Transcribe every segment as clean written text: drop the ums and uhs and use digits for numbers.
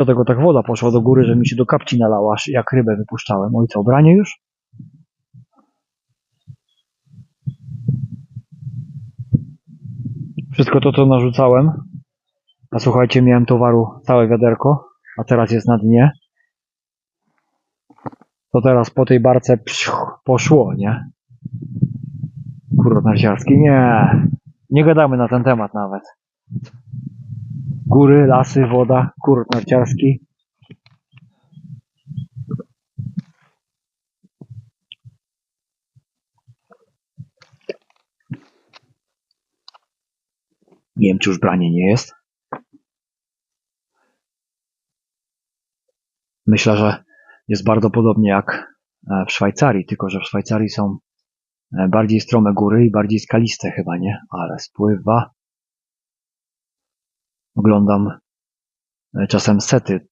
Do tego tak woda poszła do góry, że mi się do kapci nalała, aż jak rybę wypuszczałem. Oj, co, branie już? Wszystko to, co narzucałem. A słuchajcie, miałem towaru całe wiaderko, a teraz jest na dnie. To teraz po tej barce poszło, nie? Kurort narciarski, nie. Nie gadamy na ten temat nawet. Góry, lasy, woda, kurort narciarski. Nie wiem, czy już branie nie jest. Myślę, że jest bardzo podobnie jak w Szwajcarii, tylko że w Szwajcarii są bardziej strome góry i bardziej skaliste chyba, nie? Ale spływa. Oglądam czasem sety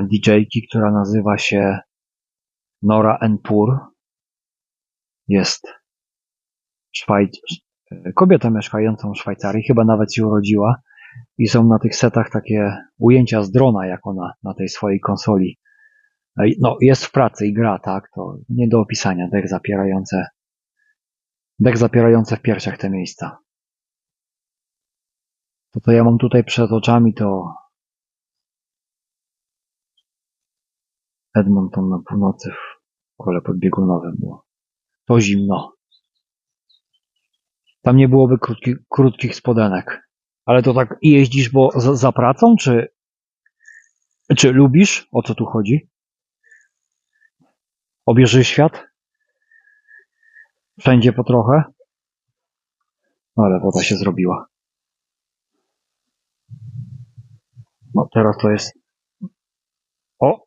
DJ-ki, która nazywa się Nora En Pur. Jest kobieta mieszkającą w Szwajcarii, chyba nawet się urodziła i są na tych setach takie ujęcia z drona, jak ona na tej swojej konsoli. No, jest w pracy i gra, tak, to nie do opisania, dech zapierające w piersiach te miejsca. To, co ja mam tutaj przed oczami, to Edmonton na północy w kole podbiegunowym było. To zimno. Tam nie byłoby krótkich spodenek. Ale to tak jeździsz, bo za pracą, czy lubisz? O co tu chodzi? Obierzysz świat? Wszędzie po trochę? Ale woda się zrobiła. No teraz to jest... O!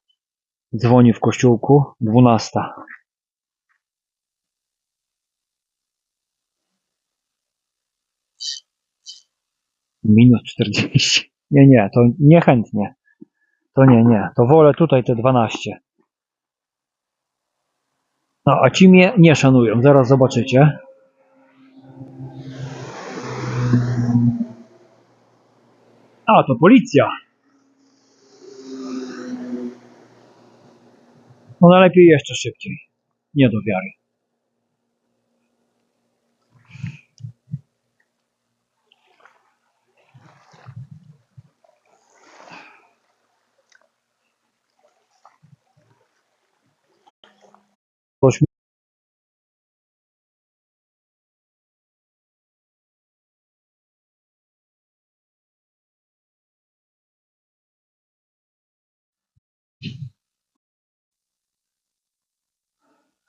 Dzwoni w kościółku. 12. Minus 40. Nie, to niechętnie. To nie. To wolę tutaj te 12. No, a ci mnie nie szanują. Zaraz zobaczycie. A, to policja. No najlepiej jeszcze szybciej. Nie do wiary.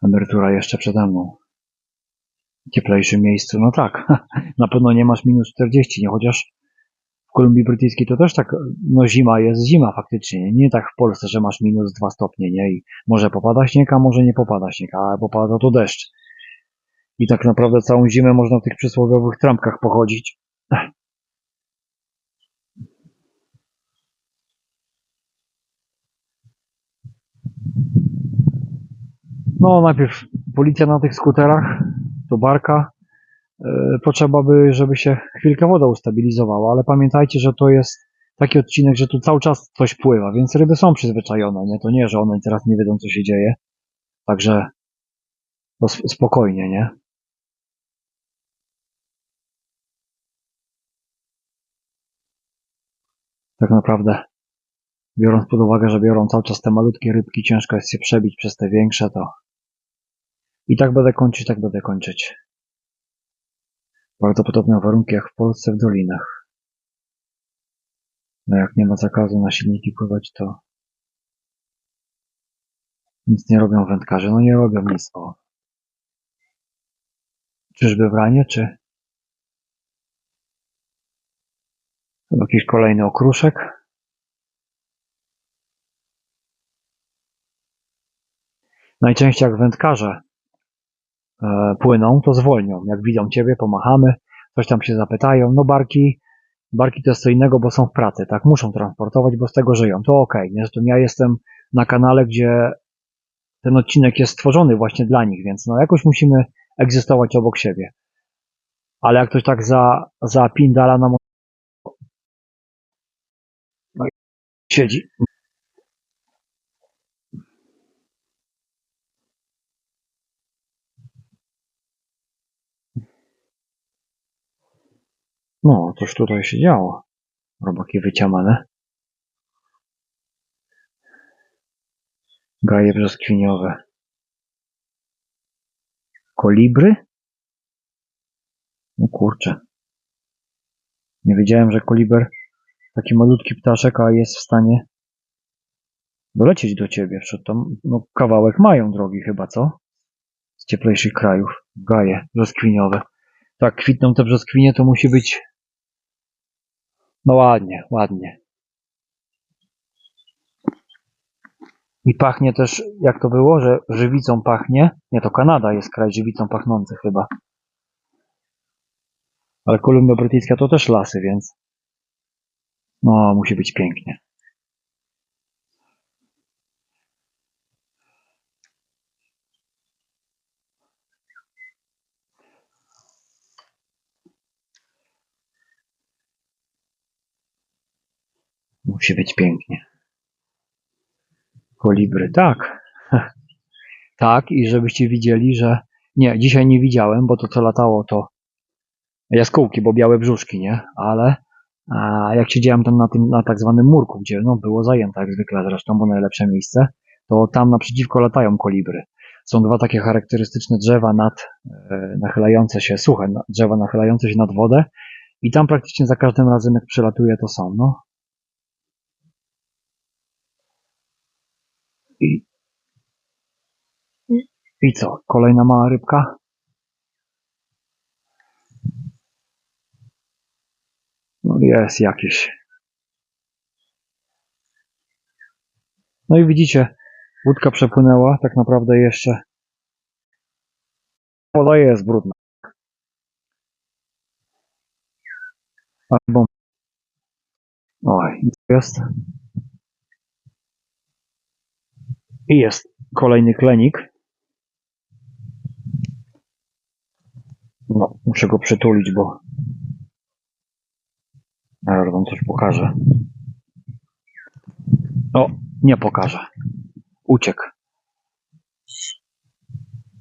Emerytura jeszcze przede mną. W cieplejszym miejscu, no tak. Na pewno nie masz minus 40, nie? Chociaż w Kolumbii Brytyjskiej to też tak, no zima jest zima faktycznie. Nie tak w Polsce, że masz minus 2 stopnie, nie? I może popada śnieg, a może nie popada śnieg, a popada to deszcz. I tak naprawdę całą zimę można w tych przysłowiowych trampkach pochodzić. No najpierw policja na tych skuterach, to barka. Potrzeba by, żeby się chwilkę woda ustabilizowała, ale pamiętajcie, że to jest taki odcinek, że tu cały czas coś pływa, więc ryby są przyzwyczajone, nie? To nie, że one teraz nie wiedzą, co się dzieje. Także to spokojnie, nie? Tak naprawdę, biorąc pod uwagę, że biorą cały czas te malutkie rybki, ciężko jest się przebić przez te większe, to i tak będę kończyć. Bardzo podobne warunki jak w Polsce w dolinach. No jak nie ma zakazu na silniki pływać, to nic nie robią wędkarze. No nie robią nic. O. Czyżby wranie, czy jakiś kolejny okruszek? Najczęściej jak wędkarze płyną, to zwolnią. Jak widzą ciebie, pomachamy, coś tam się zapytają. No barki to jest co innego, bo są w pracy, tak? Muszą transportować, bo z tego żyją. To okej. Zresztą ja jestem na kanale, gdzie ten odcinek jest stworzony właśnie dla nich, więc no jakoś musimy egzystować obok siebie. Ale jak ktoś tak zapindala na siedzi. No, coś tutaj się działo. Robaki wyciamane. Gaje brzoskwiniowe. Kolibry? No kurczę. Nie wiedziałem, że koliber, taki malutki ptaszek, a jest w stanie dolecieć do ciebie. Tam, no, kawałek mają drogi chyba, co? Z cieplejszych krajów. Gaje brzoskwiniowe. Tak, kwitną te brzoskwinie, to musi być, no ładnie, ładnie. I pachnie też, jak to było, że żywicą pachnie. Nie, to Kanada jest kraj żywicą pachnący chyba. Ale Kolumbia Brytyjska to też lasy, więc no, musi być pięknie. Musi być pięknie. Kolibry, tak. Tak, i żebyście widzieli, że... Nie, dzisiaj nie widziałem, bo to co latało to jaskółki, bo białe brzuszki, nie? Ale jak siedziałem tam na tak zwanym murku, gdzie no, było zajęte jak zwykle zresztą, bo najlepsze miejsce, to tam naprzeciwko latają kolibry. Są dwa takie charakterystyczne drzewa nachylające się, suche drzewa nachylające się nad wodę i tam praktycznie za każdym razem jak przylatuje to są, no. I co? Kolejna mała rybka? No jest jakiś. No i widzicie, łódka przepłynęła, tak naprawdę jeszcze. Woda jest brudna. Albo... Oj, jest. I jest kolejny klenik. No, muszę go przytulić, bo zaraz wam coś pokażę. O, nie pokażę. Uciekł.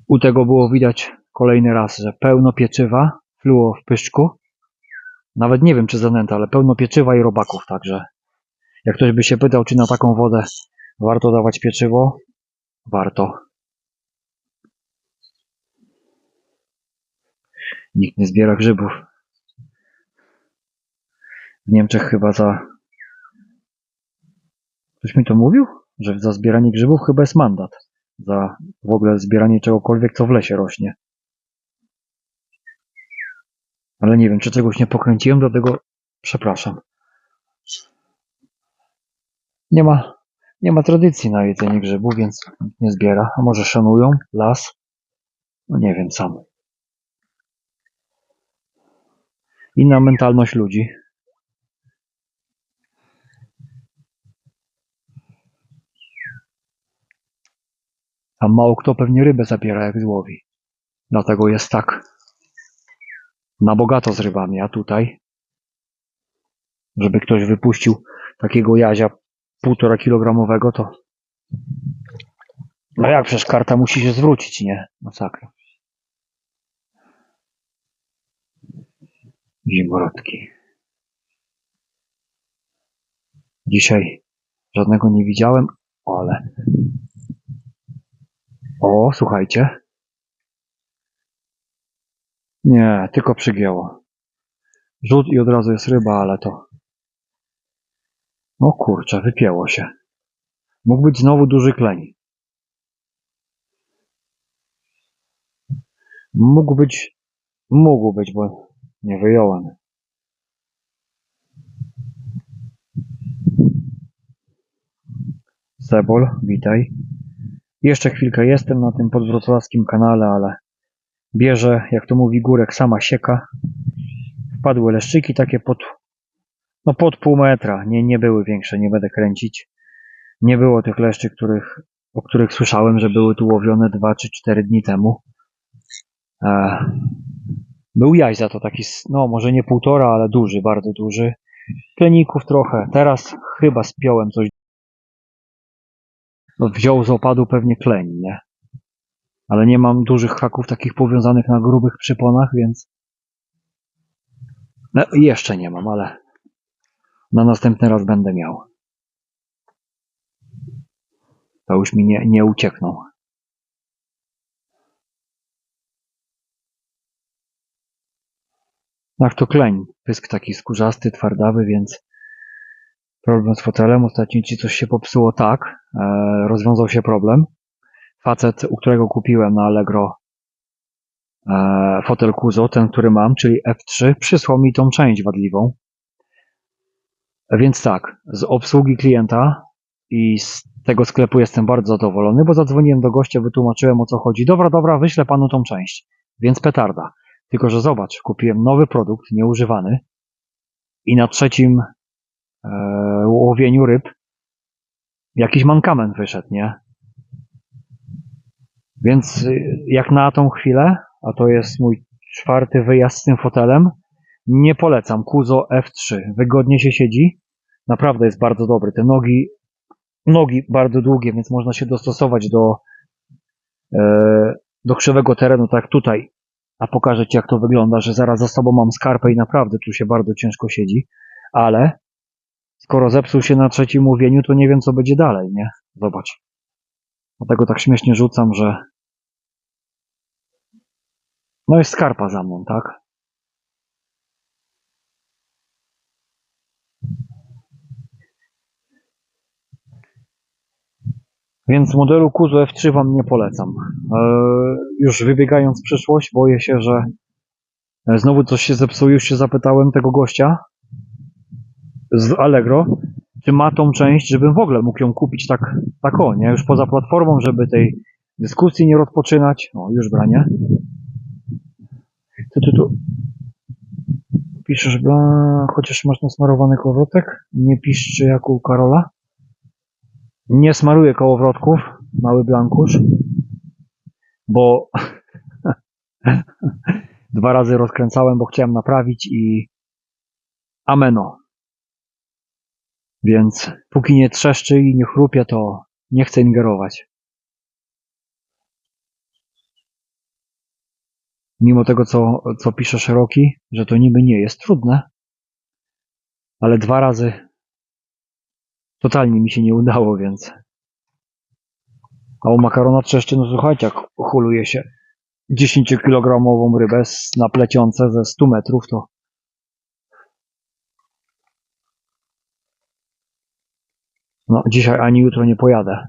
U tego było widać kolejny raz, że pełno pieczywa fluło w pyszczku. Nawet nie wiem, czy zanęta, ale pełno pieczywa i robaków, także jak ktoś by się pytał, czy na taką wodę warto dawać pieczywo, warto. Nikt nie zbiera grzybów. W Niemczech chyba Ktoś mi to mówił? Że za zbieranie grzybów chyba jest mandat. Za w ogóle zbieranie czegokolwiek, co w lesie rośnie. Ale nie wiem, czy czegoś nie pokręciłem, dlatego przepraszam. Nie ma tradycji na jedzenie grzybów, więc nie zbiera. A może szanują las? No nie wiem sam. Inna mentalność ludzi. Tam mało kto pewnie rybę zabiera, jak złowi. Dlatego jest tak na bogato z rybami, a tutaj, żeby ktoś wypuścił takiego jazia 1,5 kilogramowego, to no jak, przecież karta musi się zwrócić, nie? Masakra. Zimorodki. Dzisiaj żadnego nie widziałem, ale... O, słuchajcie. Nie, tylko przygięło. Rzut i od razu jest ryba, ale to... No kurczę, wypięło się. Mógł być znowu duży kleń. Mógł być, bo nie wyjąłem. Sebol, witaj. Jeszcze chwilkę jestem na tym podwrocławskim kanale, ale bierze, jak to mówi Górek, sama sieka. Wpadły leszczyki takie pod pół metra. Nie były większe, nie będę kręcić. Nie było tych leszczy, o których słyszałem, że były tu łowione 2 czy 4 dni temu. Był jaś za to taki, no może nie 1,5, ale duży, bardzo duży. Kleników trochę. Teraz chyba spiąłem coś. No, wziął z opadu pewnie kleń, nie? Ale nie mam dużych haków takich powiązanych na grubych przyponach, więc no, jeszcze nie mam, ale na następny raz będę miał. To już mi nie uciekną. Jak to kleń, pysk taki skórzasty, twardawy, więc problem z fotelem. Ostatnio ci coś się popsuło tak, rozwiązał się problem. Facet, u którego kupiłem na Allegro fotel Kuzo, ten, który mam, czyli F3, przysłał mi tą część wadliwą. Więc tak, z obsługi klienta i z tego sklepu jestem bardzo zadowolony, bo zadzwoniłem do gościa, wytłumaczyłem, o co chodzi. Dobra, wyślę panu tą część. Więc petarda. Tylko że zobacz, kupiłem nowy produkt, nieużywany i na trzecim łowieniu ryb jakiś mankament wyszedł, nie? Więc jak na tą chwilę, a to jest mój 4. wyjazd z tym fotelem, nie polecam. Kuzo F3. Wygodnie się siedzi. Naprawdę jest bardzo dobry. Te nogi bardzo długie, więc można się dostosować do krzywego terenu, tak jak tutaj. A pokażę ci, jak to wygląda, że zaraz za sobą mam skarpę i naprawdę tu się bardzo ciężko siedzi. Ale skoro zepsuł się na trzecim łowieniu, to nie wiem, co będzie dalej, nie? Zobacz. Dlatego tak śmiesznie rzucam, że no jest skarpa za mną, tak? Więc modelu Kuzo F3 wam nie polecam. Już wybiegając w przyszłość, boję się, że znowu coś się zepsuje. Już się zapytałem tego gościa z Allegro, czy ma tą część, żebym w ogóle mógł ją kupić tak o, nie? Już poza platformą, żeby tej dyskusji nie rozpoczynać. O, już branie. Co ty tu piszesz, chociaż masz nasmarowany kołowrotek? Nie piszczy jak u Karola? Nie smaruję kołowrotków, mały blankusz, bo 2 razy rozkręcałem, bo chciałem naprawić i ameno. Więc póki nie trzeszczy i nie chrupie, to nie chcę ingerować. Mimo tego, co pisze Szeroki, że to niby nie jest trudne, ale 2 razy totalnie mi się nie udało, więc... A u makarona trzeszczy, no słuchajcie, jak huluje się 10-kilogramową rybę na plecionce ze 100 metrów, to no, dzisiaj ani jutro nie pojadę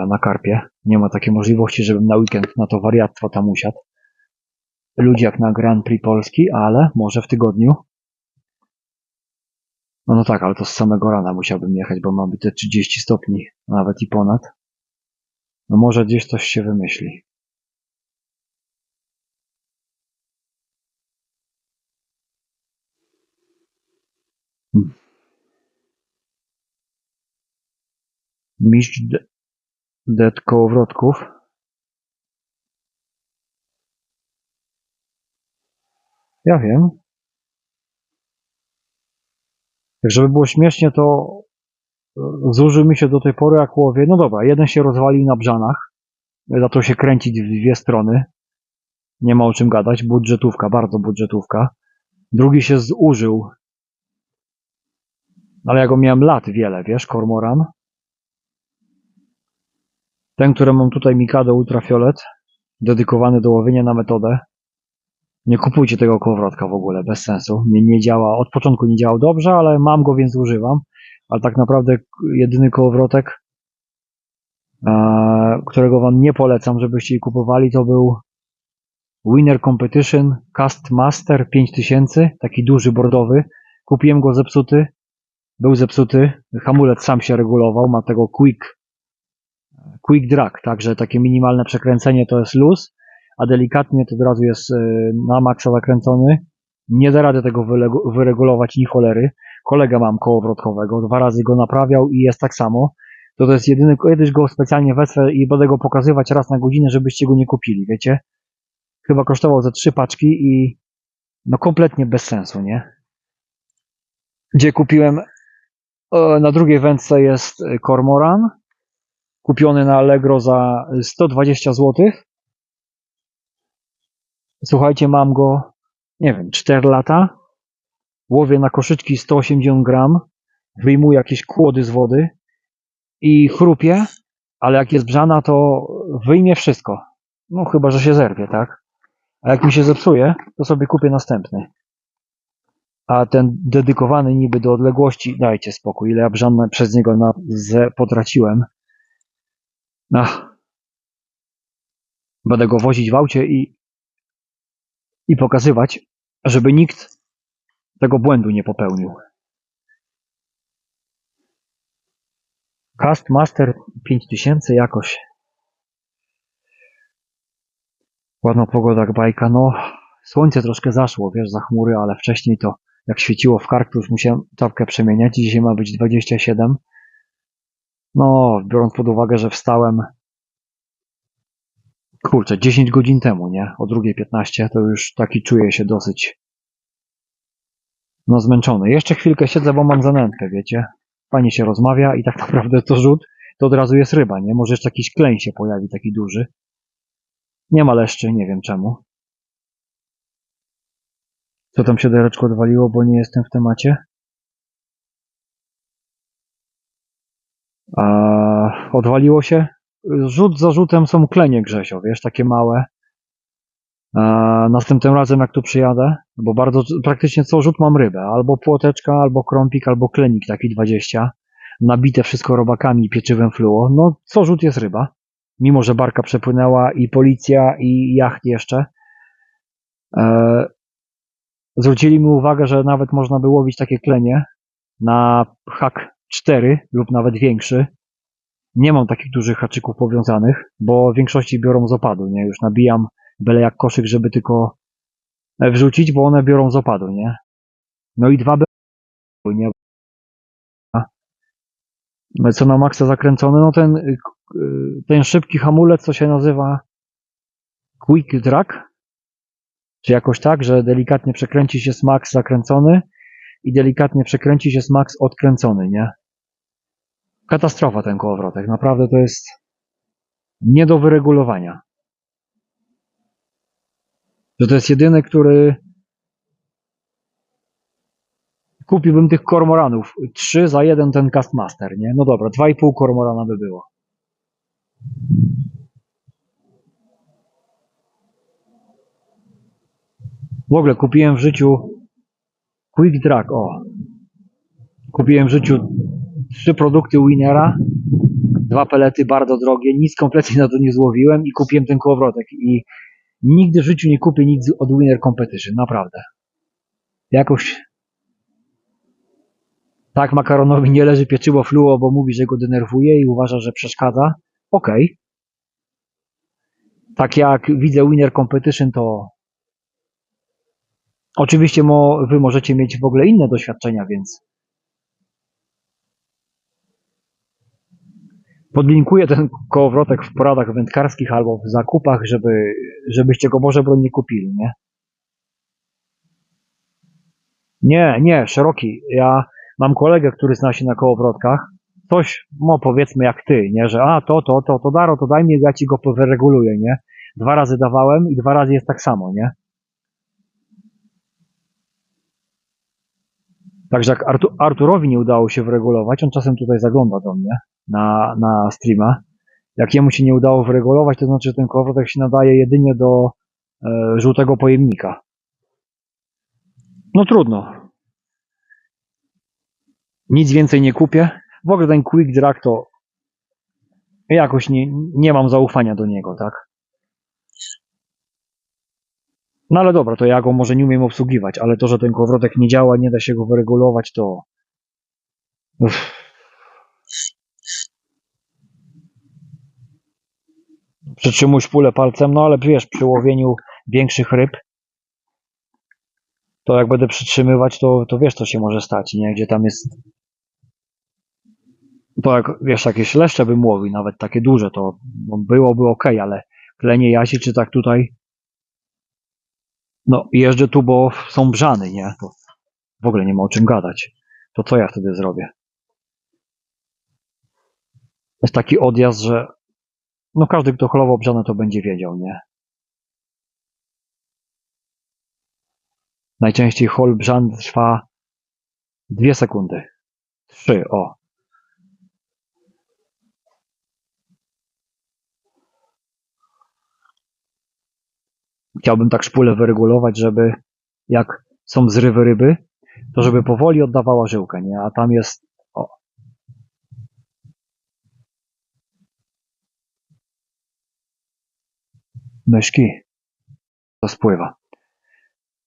na karpie. Nie ma takiej możliwości, żebym na weekend na to wariactwo tam usiadł. Ludzi jak na Grand Prix Polski, ale może w tygodniu. No tak, ale to z samego rana musiałbym jechać, bo mamy te 30 stopni, nawet i ponad. No może gdzieś coś się wymyśli. Mistrz det kołowrotków. Ja wiem. Tak żeby było śmiesznie, to zużył mi się do tej pory jak łowię. No dobra, jeden się rozwalił na brzanach. Zaczął się kręcić w 2 strony. Nie ma o czym gadać. Budżetówka, bardzo budżetówka. Drugi się zużył. Ale ja go miałem lat wiele, wiesz, kormoran. Ten, który mam tutaj, Mikado Ultrafiolet, dedykowany do łowienia na metodę. Nie kupujcie tego kołowrotka w ogóle, bez sensu. Nie działa, od początku nie działał dobrze, ale mam go, więc używam. Ale tak naprawdę jedyny kołowrotek, którego wam nie polecam, żebyście kupowali, to był Winner Competition Cast Master 5000, taki duży bordowy. Kupiłem go zepsuty, był zepsuty, hamulec sam się regulował, ma tego quick drag, także takie minimalne przekręcenie to jest luz, a delikatnie to od razu jest na maksa zakręcony. Nie da rady tego wyregulować ni cholery. Kolegę mam kołowrotkowego, 2 razy go naprawiał i jest tak samo. To jest jedyny, kiedyś go specjalnie wezmę i będę go pokazywać raz na godzinę, żebyście go nie kupili, wiecie? Chyba kosztował ze 3 paczki i no kompletnie bez sensu, nie? Gdzie kupiłem Na drugiej wędce jest kormoran, kupiony na Allegro za 120 zł. Słuchajcie, mam go, nie wiem, 4 lata. Łowię na koszyczki 180 gram, wyjmuję jakieś kłody z wody i chrupię, ale jak jest brzana, to wyjmie wszystko. No chyba, że się zerwie, tak? A jak mi się zepsuje, to sobie kupię następny. A ten dedykowany niby do odległości, dajcie spokój, ile ja brzannę przez niego potraciłem. Ach, będę go wozić w aucie i pokazywać, żeby nikt tego błędu nie popełnił. Castmaster 5000 jakoś. Ładna pogoda, bajka. No, słońce troszkę zaszło, wiesz, za chmury, ale wcześniej to jak świeciło w kark, to już musiałem czapkę przemieniać. Dzisiaj ma być 27. No, biorąc pod uwagę, że wstałem 10 godzin temu, nie? O 2:15, to już taki czuję się dosyć zmęczony. Jeszcze chwilkę siedzę, bo mam zanętkę, wiecie? Fajnie się rozmawia i tak naprawdę to rzut, to od razu jest ryba, nie? Może jeszcze jakiś kleń się pojawi, taki duży. Nie ma leszczy, nie wiem czemu. Co tam się dereczko odwaliło, bo nie jestem w temacie? Odwaliło się? Rzut za rzutem są klenie, Grzesio, wiesz, takie małe. Następnym razem jak tu przyjadę, bo praktycznie co rzut mam rybę, albo płoteczka, albo krąpik, albo klenik taki 20, nabite wszystko robakami i pieczywem fluo, no co rzut jest ryba, mimo że barka przepłynęła i policja i jacht jeszcze. Zwrócili mi uwagę, że nawet można by łowić takie klenie na hak 4 lub nawet większy. Nie mam takich dużych haczyków powiązanych, bo w większości biorą z opadu, nie? Już nabijam byle jak koszyk, żeby tylko wrzucić, bo one biorą z opadu, nie? No i 2 były, nie? Co na maksa zakręcony, no ten szybki hamulec, co się nazywa quick drag, czy jakoś tak, że delikatnie przekręci się z max zakręcony i delikatnie przekręci się z max odkręcony, nie? Katastrofa ten kołowrotek, naprawdę to jest nie do wyregulowania. Że to jest jedyny, który kupiłbym tych kormoranów. 3 za 1 ten Castmaster, nie? No dobra, 2,5 kormorana by było. W ogóle kupiłem w życiu Quick Drag, Kupiłem w życiu 3 produkty Winnera, 2 pelety bardzo drogie, nic kompletnie na to nie złowiłem i kupiłem ten kołowrotek. I nigdy w życiu nie kupię nic od Winner Competition, naprawdę. Jakoś tak makaronowi nie leży pieczywo fluo, bo mówi, że go denerwuje i uważa, że przeszkadza. Okej. Tak jak widzę Winner Competition, to oczywiście wy możecie mieć w ogóle inne doświadczenia, więc podlinkuję ten kołowrotek w poradach wędkarskich albo w zakupach, żebyście go Boże broń nie kupili, nie? Nie, szeroki. Ja mam kolegę, który zna się na kołowrotkach. Coś, powiedzmy jak ty, nie? Że to Daro, to daj mi, ja ci go wyreguluję, nie? 2 razy dawałem i 2 razy jest tak samo, nie? Także jak Arturowi nie udało się wyregulować, on czasem tutaj zagląda do mnie na streama. Jak jemu się nie udało wyregulować, to znaczy, że ten kołowrotek się nadaje jedynie do żółtego pojemnika. No trudno. Nic więcej nie kupię. W ogóle ten Quick Drag to jakoś nie mam zaufania do niego, tak? No ale dobra, to ja go może nie umiem obsługiwać, ale to, że ten kołowrotek nie działa, nie da się go wyregulować, to... Przytrzymuj szpulę palcem, no ale wiesz, przy łowieniu większych ryb, to jak będę przytrzymywać, to wiesz, co się może stać, nie? Gdzie tam jest... To jak, wiesz, jakieś leszcze bym łowił, nawet takie duże, to byłoby okej, ale klenie jasi, czy tak tutaj... No, jeżdżę tu, bo są brzany, nie? To w ogóle nie ma o czym gadać. To co ja wtedy zrobię? Jest taki odjazd, że no każdy, kto holował brzane, to będzie wiedział, nie? Najczęściej hol brzan trwa 2 sekundy. 3, o. Chciałbym tak szpulę wyregulować, żeby jak są zrywy ryby, to żeby powoli oddawała żyłkę, nie? A tam jest, o, myszki, to spływa.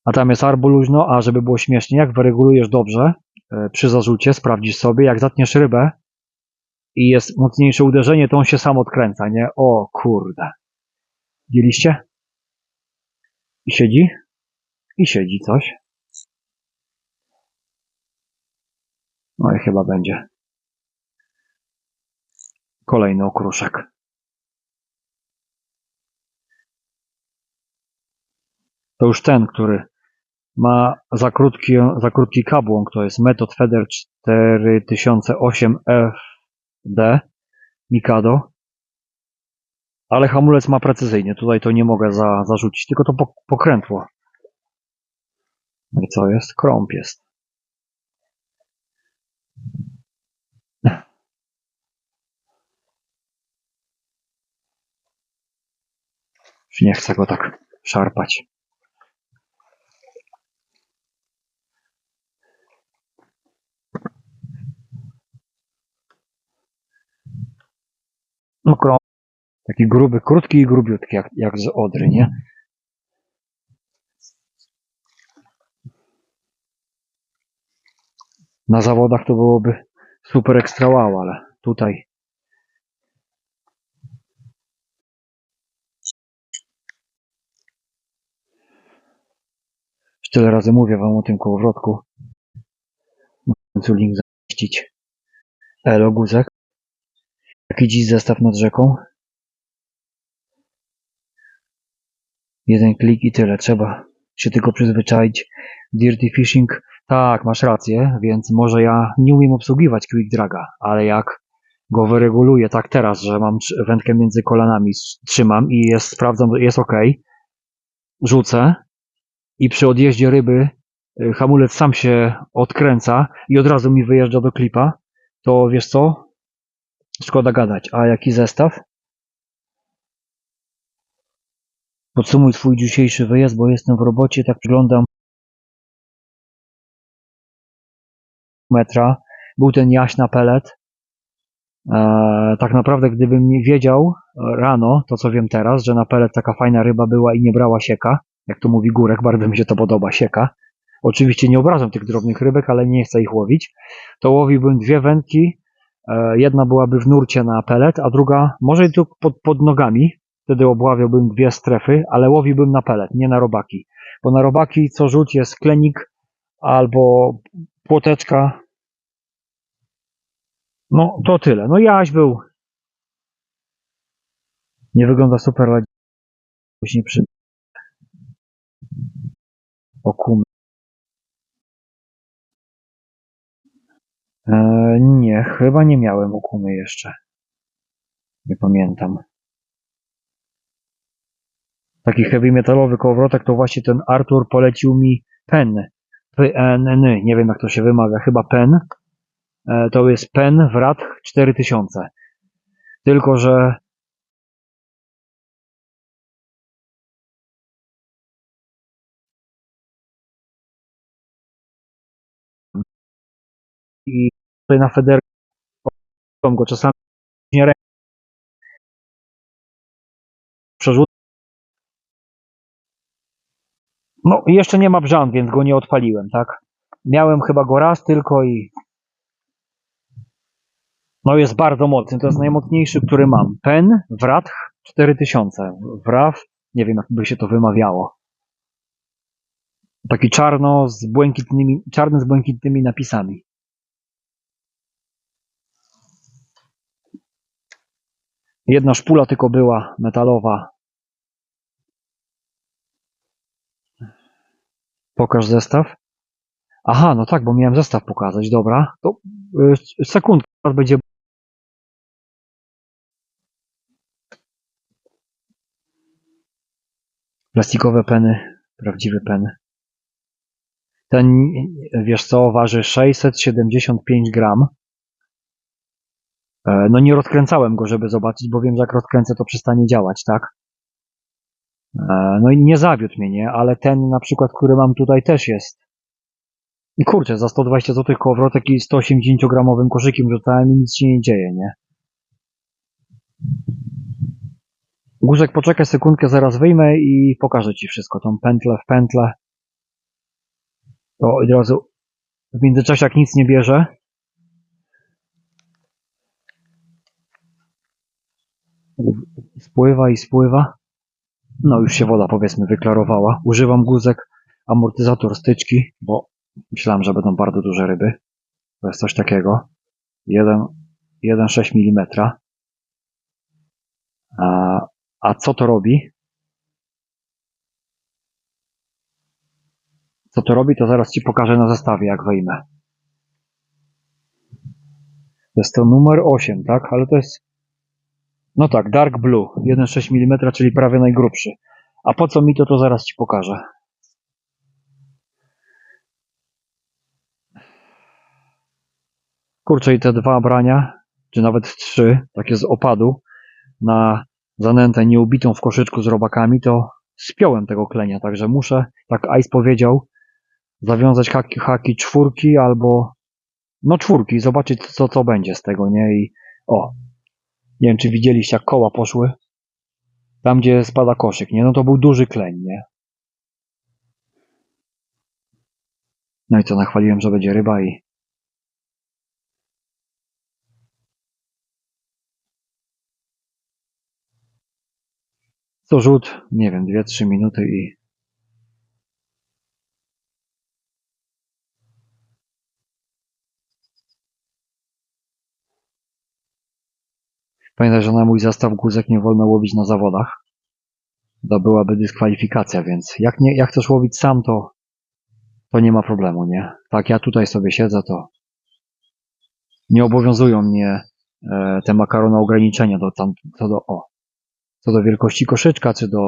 A tam jest arbu luźno, a żeby było śmiesznie, jak wyregulujesz dobrze, przy zarzucie sprawdzisz sobie, jak zatniesz rybę i jest mocniejsze uderzenie, to on się sam odkręca, nie? O kurde. Widzieliście? I siedzi? I siedzi coś. No i chyba będzie. Kolejny okruszek. To już ten, który ma za krótki kabłąk, to jest Method Feather 4008 FD Mikado. Ale hamulec ma precyzyjnie, tutaj to nie mogę zarzucić, tylko to pokrętło. No i co jest? Krąb jest. Już nie chcę go tak szarpać. No krąb. Taki gruby, krótki i grubiutki, jak z Odry, nie? Na zawodach to byłoby super ekstra wow, ale tutaj już tyle razy mówię wam o tym kołowrotku. Muszę w końcu link zamieścić. Elo, Guzek. Jaki dziś zestaw nad rzeką? Jeden klik i tyle. Trzeba się tylko przyzwyczaić. Dirty Fishing. Tak, masz rację, więc może ja nie umiem obsługiwać Quick Draga, ale jak go wyreguluję tak teraz, że mam wędkę między kolanami, trzymam i sprawdzam, jest ok, rzucę i przy odjeździe ryby hamulec sam się odkręca i od razu mi wyjeżdża do klipa, to wiesz co? Szkoda gadać. A jaki zestaw? Podsumuj swój dzisiejszy wyjazd, bo jestem w robocie, tak przyglądam metra. Był ten jaś na pelet. Tak naprawdę, gdybym nie wiedział rano, to co wiem teraz, że na pelet taka fajna ryba była i nie brała sieka, jak to mówi Górek, bardzo mi się to podoba, sieka. Oczywiście nie obrażam tych drobnych rybek, ale nie chcę ich łowić. To łowiłbym 2 wędki. Jedna byłaby w nurcie na pelet, a druga może tu pod nogami. Wtedy obławiałbym 2 strefy, ale łowiłbym na pelet, nie na robaki. Bo na robaki co rzuć jest klenik albo płoteczka. No to tyle. No jaś był. Nie wygląda super, ale nie przy okumy. Nie, chyba nie miałem okumy jeszcze. Nie pamiętam. Taki heavy metalowy kołowrotek to właśnie ten Artur polecił mi Pen. PN, nie wiem jak to się wymawia, chyba Pen. To jest Pen Wrath 4000. Tylko, że i tutaj na federkę go czasami nie przerzucam. No jeszcze nie ma brzan, więc go nie odpaliłem, tak? Miałem chyba go raz tylko i no jest bardzo mocny. To jest najmocniejszy, który mam. Pen Wrath 4000. Wrath, nie wiem jak by się to wymawiało. Taki czarny z błękitnymi napisami. Jedna szpula tylko była metalowa. Pokaż zestaw. Aha, no tak, bo miałem zestaw pokazać. Dobra, to sekundkę, teraz będzie Plastikowe peny, prawdziwy pen. Ten, wiesz co, waży 675 gram. No nie rozkręcałem go, żeby zobaczyć, bo wiem, że jak rozkręcę, to przestanie działać, tak? No i nie zawiódł mnie, nie? Ale ten na przykład, który mam tutaj, też jest. I kurczę, za 120 zł kołowrotek i 180-gramowym koszykiem rzucałem i nic się nie dzieje, nie? Guzek, poczekaj sekundkę, zaraz wyjmę i pokażę Ci wszystko. Tą pętlę w pętlę. To od razu w międzyczasie, jak nic nie bierze. Spływa i spływa. No już się woda, powiedzmy, wyklarowała. Używam guzek, amortyzator styczki, bo myślałem, że będą bardzo duże ryby. To jest coś takiego. 1,6 mm. A co to robi? Co to robi, to zaraz Ci pokażę na zestawie, jak wyjmę. To jest to numer 8, tak? Ale to jest... No tak, Dark Blue. 1,6 mm, czyli prawie najgrubszy. A po co mi to, to zaraz Ci pokażę. Kurczę, i te dwa brania, czy nawet 3, takie z opadu, na zanętę nieubitą w koszyczku z robakami, to spiąłem tego klenia, także muszę, tak Ice powiedział, zawiązać haki 4 albo no 4, zobaczyć co będzie z tego, nie? I o, nie wiem, czy widzieliście, jak koła poszły tam, gdzie spada koszyk, nie? No to był duży kleń, nie? No i co, nachwaliłem, że będzie ryba i co rzut, nie wiem, 2-3 minuty i pamiętaj, że na mój zestaw guzek nie wolno łowić na zawodach. To byłaby dyskwalifikacja, więc jak chcesz łowić sam, to nie ma problemu, nie? Tak, ja tutaj sobie siedzę, to nie obowiązują mnie te makarona ograniczenia co do wielkości koszyczka, czy do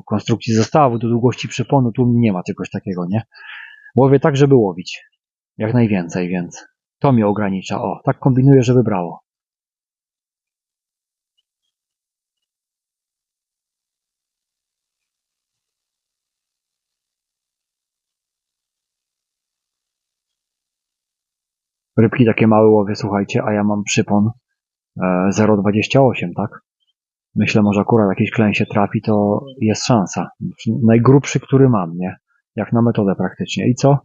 konstrukcji zestawu, do długości przyponu, tu nie ma czegoś takiego, nie? Łowię tak, żeby łowić jak najwięcej, więc to mnie ogranicza. O, tak kombinuję, żeby brało. Rybki takie małe łowię, słuchajcie, a ja mam przypon 0,28, tak? Myślę, może akurat jakiś kleń się trafi, to jest szansa. Najgrubszy, który mam, nie? Jak na metodę praktycznie. I co?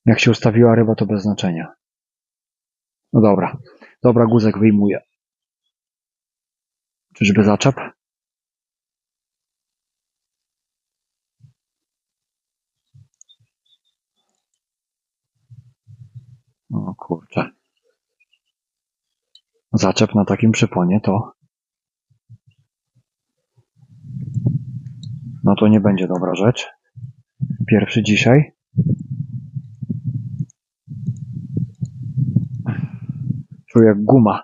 Jak się ustawiła ryba, to bez znaczenia. No dobra. Dobra, guzek wyjmuję. Czyżby zaczep? O kurczę. Zaczep na takim przyponie to... No to nie będzie dobra rzecz. Pierwszy dzisiaj. Czuję jak guma.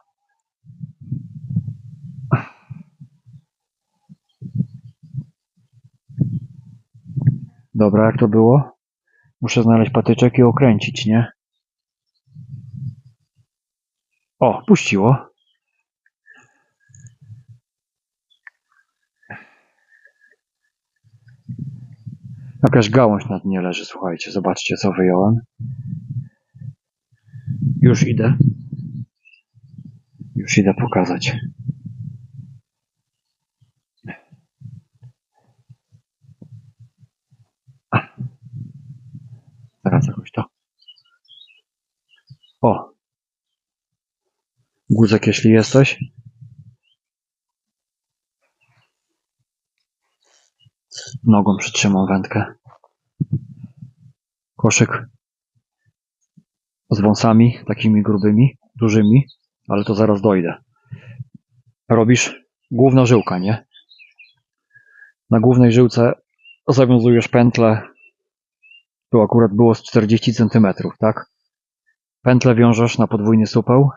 Dobra, jak to było? Muszę znaleźć patyczek i okręcić, nie? O, puściło. Jakaś gałąź na dnie leży, słuchajcie. Zobaczcie, co wyjąłem. Już idę. Już idę pokazać. Teraz jakoś to. O! Guzek, jeśli jesteś. Nogą przytrzymam wędkę. Koszyk z wąsami, takimi grubymi, dużymi, ale to zaraz dojdę. Robisz główna żyłka, nie? Na głównej żyłce zawiązujesz pętlę. Tu akurat było z 40 cm, tak? Pętlę wiążesz na podwójny supeł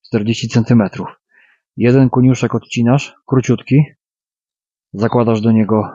40 centymetrów. Jeden koniuszek odcinasz, króciutki, zakładasz do niego